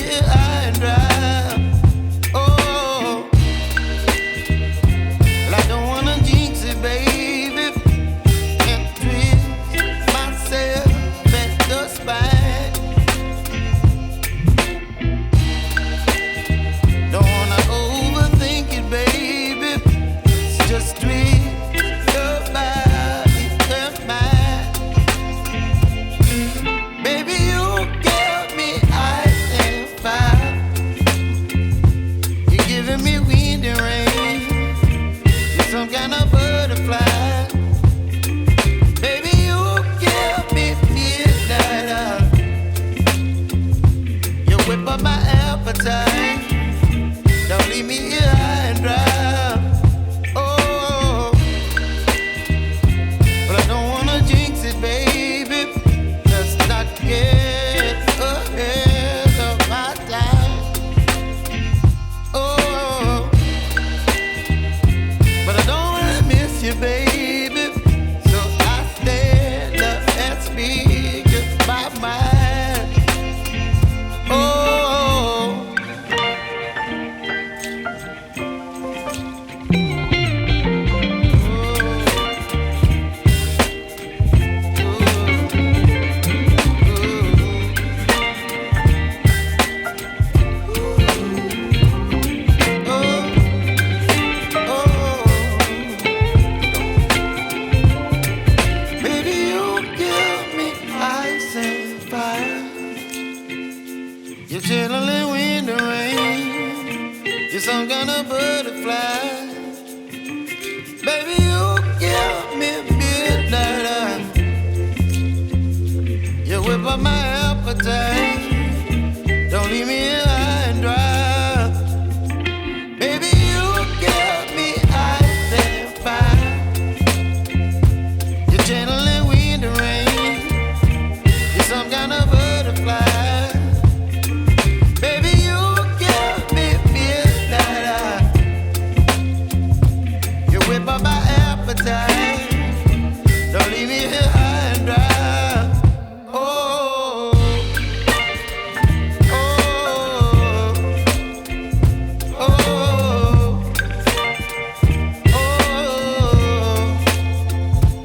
here high and dry. Oh, well, I don't wanna jinx it, baby, and twist myself at the spine. Don't wanna overthink it, baby. It's just twist your body and mine. Baby, you give me ice and fire. You're giving me wind and rain. You're some kind of butterfly. Baby, you give me midnight. You whip up my appetite. Don't leave me here high and dry. Oh, but I don't wanna jinx it, baby. Let's not get ahead of my time. Oh, but I don't wanna miss you, baby. So I stand up and speak my mind. Oh. Baby, you give me ice and fire. You're chilling wind and rain. You're some kind of butterfly. Baby, you give me midnight. You whip up my appetite.